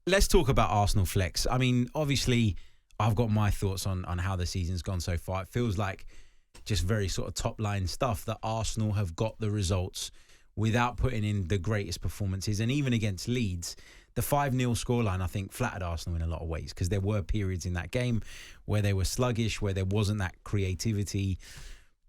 let's talk about Arsenal Flex. I mean, obviously, I've got my thoughts on how the season's gone so far. It feels like just very sort of top-line stuff that Arsenal have got the results without putting in the greatest performances. And even against Leeds, the 5-0 scoreline, I think, flattered Arsenal in a lot of ways because there were periods in that game where they were sluggish, where there wasn't that creativity.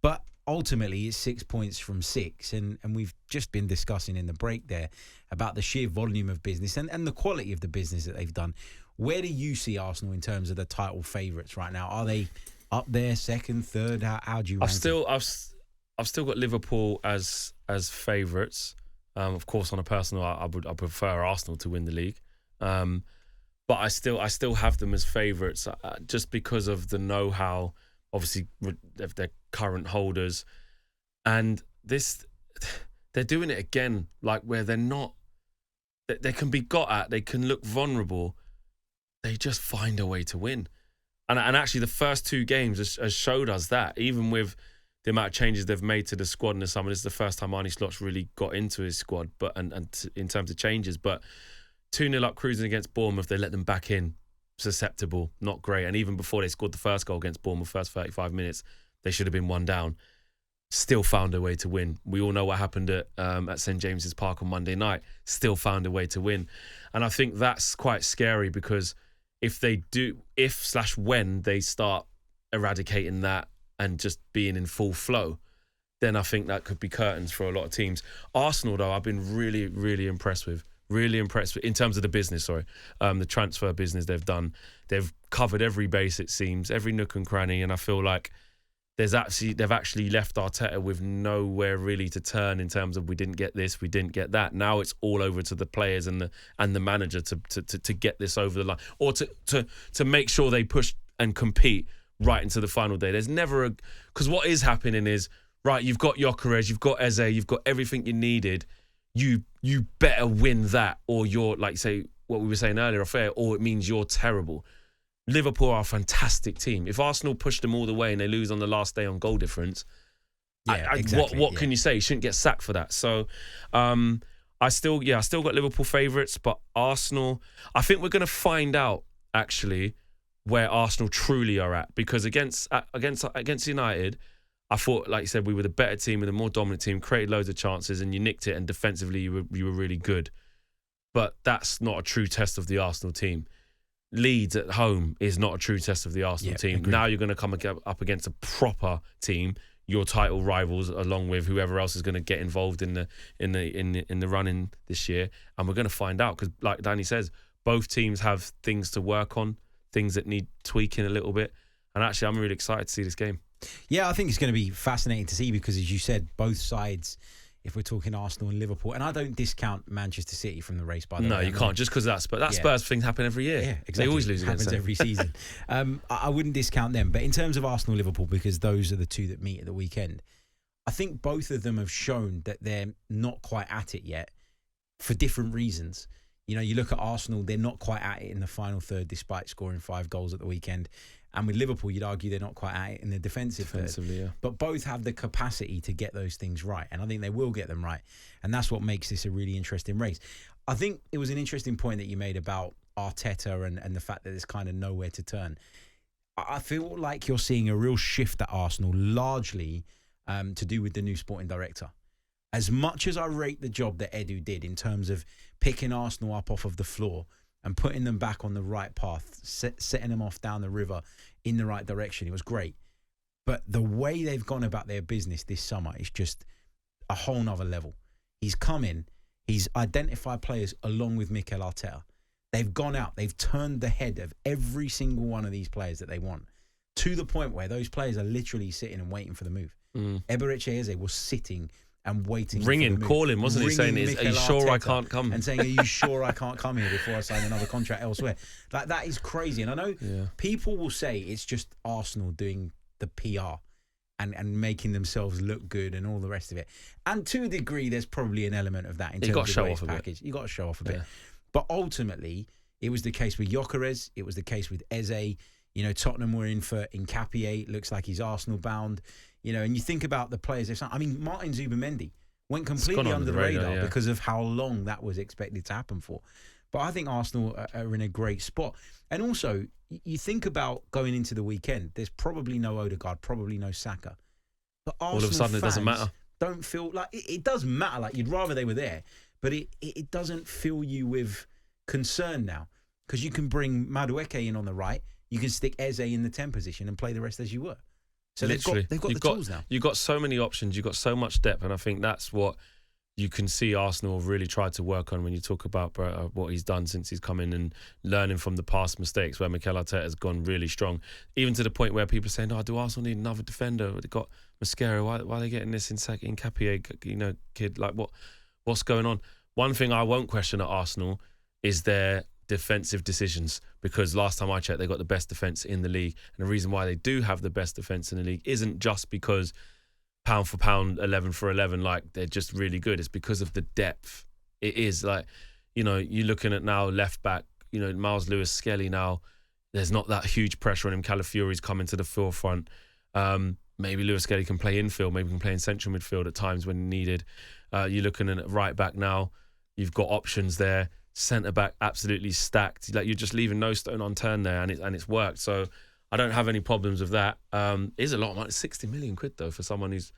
But ultimately, it's 6 points from 6. And we've just been discussing in the break there about the sheer volume of business and the quality of the business that they've done. Where do you see Arsenal in terms of the title favourites right now? Are they up there, second, third? How do you rank them? I've still got Liverpool as favourites. Of course, on a personal, I prefer Arsenal to win the league. But I still have them as favourites just because of the know-how, obviously, of their current holders. And they're doing it again, like where they're not, they can be got at, they can look vulnerable. They just find a way to win. And actually, the first 2 games has showed us that, even with the amount of changes they've made to the squad in the summer. This is the first time Arne Slot's really got into his squad, in terms of changes. But 2-0 up cruising against Bournemouth, they let them back in. Susceptible, not great. And even before they scored the first goal against Bournemouth, first 35 minutes, they should have been 1 down. Still found a way to win. We all know what happened at St James's Park on Monday night. Still found a way to win. And I think that's quite scary because when they start eradicating that and just being in full flow, then I think that could be curtains for a lot of teams. Arsenal, though, I've been really, really impressed with. Really impressed with, in terms of the business, the transfer business they've done. They've covered every base, it seems, every nook and cranny, and I feel like they've actually left Arteta with nowhere really to turn in terms of we didn't get this, we didn't get that. Now it's all over to the players and the manager to get this over the line, or to make sure they push and compete right into the final day. There's never because what is happening is, right, you've got Gyökeres, you've got Eze, you've got everything you needed. You better win that, or you're, like, say what we were saying earlier, affair, or it means you're terrible. Liverpool are a fantastic team. If Arsenal push them all the way and they lose on the last day on goal difference, exactly, what can you say? You shouldn't get sacked for that. So I still got Liverpool favourites, but Arsenal, I think we're going to find out actually where Arsenal truly are at, because against United, I thought, like you said, we were the better team and the more dominant team, created loads of chances, and you nicked it, and defensively you were really good. But that's not a true test of the Arsenal team. Leeds at home is not a true test of the Arsenal team. Agreed. Now you're going to come up against a proper team, your title rivals, along with whoever else is going to get involved in the run-in this year, and we're going to find out, because, like Danny says, both teams have things to work on, things that need tweaking a little bit, and actually I'm really excited to see this game. Yeah, I think it's going to be fascinating to see because, as you said, both sides, if we're talking Arsenal and Liverpool, and I don't discount Manchester City from the race, by the way. No, you can't, just because that Spurs thing happen every year. Yeah, exactly. They always lose against them. Happens every season. I wouldn't discount them. But in terms of Arsenal-Liverpool, because those are the two that meet at the weekend, I think both of them have shown that they're not quite at it yet for different reasons. You know, you look at Arsenal, they're not quite at it in the final third despite scoring 5 goals at the weekend. And with Liverpool, you'd argue they're not quite at it in the defensively, yeah. But both have the capacity to get those things right. And I think they will get them right. And that's what makes this a really interesting race. I think it was an interesting point that you made about Arteta and the fact that there's kind of nowhere to turn. I feel like you're seeing a real shift at Arsenal, largely to do with the new sporting director. As much as I rate the job that Edu did in terms of picking Arsenal up off of the floor and putting them back on the right path, setting them off down the river in the right direction, it was great. But the way they've gone about their business this summer is just a whole nother level. He's come in, he's identified players along with Mikel Arteta. They've gone out, they've turned the head of every single one of these players that they want, to the point where those players are literally sitting and waiting for the move. Eberechi Eze was sitting and waiting, ringing, calling, wasn't he, saying, "Are you sure I can't come?" And saying, "Are you sure I can't come here before I sign another contract elsewhere?" Like, that is crazy. And I know people will say it's just Arsenal doing the PR and making themselves look good and all the rest of it. And to a degree, there's probably an element of that in terms of the show off package. You got to show off a bit. But ultimately, it was the case with Gyökeres. It was the case with Eze. You know, Tottenham were in for Nketiah. Looks like he's Arsenal bound. You know, and you think about the players they've signed. I mean, Martin Zubimendi went completely under the radar because of how long that was expected to happen for. But I think Arsenal are in a great spot. And also, you think about going into the weekend, there's probably no Odegaard, probably no Saka. But Arsenal All of a sudden, it doesn't matter. Don't feel like it does matter. Like you'd rather they were there, but it doesn't fill you with concern now because you can bring Madueke in on the right, you can stick Eze in the 10 position and play the rest as you were. So they've got the tools now. You've got so many options. You've got so much depth, and I think that's what you can see Arsenal really tried to work on when you talk about what he's done since he's come in and learning from the past mistakes where Mikel Arteta has gone really strong, even to the point where people are saying, "Oh, do Arsenal need another defender? They got Mascara. Why are they getting this in Capier, kid? Like what's going on?" One thing I won't question at Arsenal is their defensive decisions, because last time I checked, they got the best defence in the league. And the reason why they do have the best defence in the league isn't just because pound for pound, 11 for 11, like they're just really good. It's because of the depth. It is like, you're looking at now left back, Miles Lewis Skelly now, there's not that huge pressure on him. Calafiori's coming to the forefront. Maybe Lewis Skelly can play infield, maybe can play in central midfield at times when needed. You're looking at right back now. You've got options there. Centre back absolutely stacked. Like you're just leaving no stone unturned there, and it's worked. So I don't have any problems with that. It is a lot of money, 60 million quid though for someone who's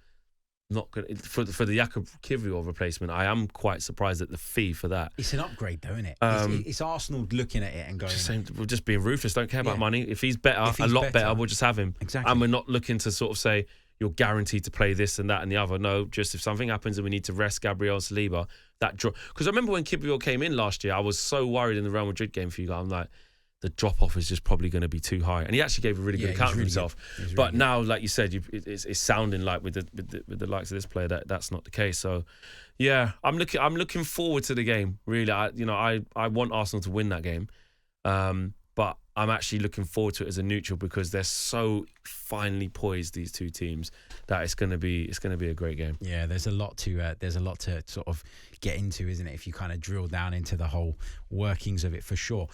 not good for the Jakub Kiwior replacement. I am quite surprised at the fee for that. It's an upgrade though, isn't it? It's Arsenal looking at it and going, we're just being ruthless. Don't care about money. If he's better, a lot better, we'll just have him. Exactly. And we're not looking to sort of say you're guaranteed to play this and that and the other. No, just if something happens and we need to rest Gabriel Saliba, that drop. Because I remember when Kiwior came in last year, I was so worried in the Real Madrid game for you guys. I'm like, the drop off is just probably going to be too high. And he actually gave a really good account of himself. But now, like you said, it's sounding like with the likes of this player that's not the case. So, yeah, I'm looking forward to the game. Really, I want Arsenal to win that game. But I'm actually looking forward to it as a neutral because they're so finely poised, these two teams, that it's going to be a great game. Yeah, there's a lot to sort of get into, isn't it? If you kind of drill down into the whole workings of it, for sure.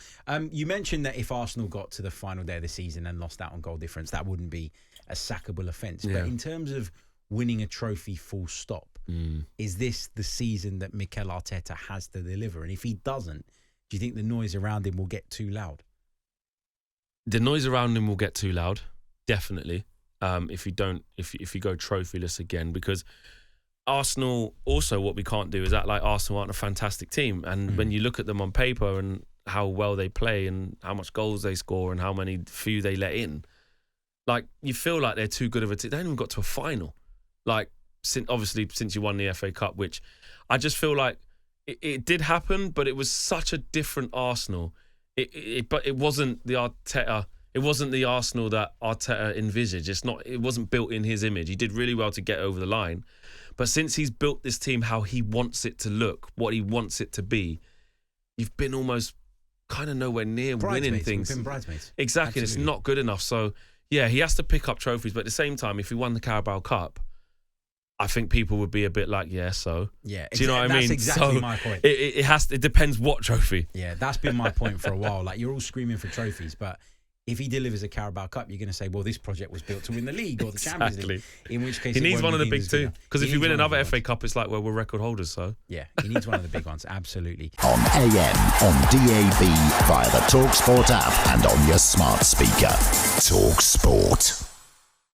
You mentioned that if Arsenal got to the final day of the season and lost out on goal difference, that wouldn't be a sackable offence. Yeah. But in terms of winning a trophy, full stop, is this the season that Mikel Arteta has to deliver? And if he doesn't, do you think the noise around him will get too loud? The noise around him will get too loud, definitely. If you go trophyless again, because Arsenal also, what we can't do is act like Arsenal aren't a fantastic team. And when you look at them on paper and how well they play and how much goals they score and how few they let in, like you feel like they're too good of a team. They haven't even got to a final. Like since you won the FA Cup, which I just feel like it did happen, but it was such a different Arsenal. But it wasn't the Arteta. It wasn't the Arsenal that Arteta envisaged. It wasn't built in his image. He did really well to get over the line, but since he's built this team how he wants it to look, what he wants it to be, you've been almost kind of nowhere near winning things. We've been bridesmaids. Exactly. Absolutely. It's not good enough. So yeah, he has to pick up trophies. But at the same time, if he won the Carabao Cup, I think people would be a bit like, yeah, so. Yeah, do you know what I mean? That's exactly my point. It depends what trophy. Yeah, that's been my point for a while. Like, you're all screaming for trophies, but if he delivers a Carabao Cup, you're going to say, well, this project was built to win the league or the Champions League. In which case, he needs one of the big two. Because if you win another FA Cup, it's like, well, we're record holders, so. Yeah, he needs one of the big ones, absolutely. On AM, on DAB, via the talkSPORT app, and on your smart speaker. talkSPORT.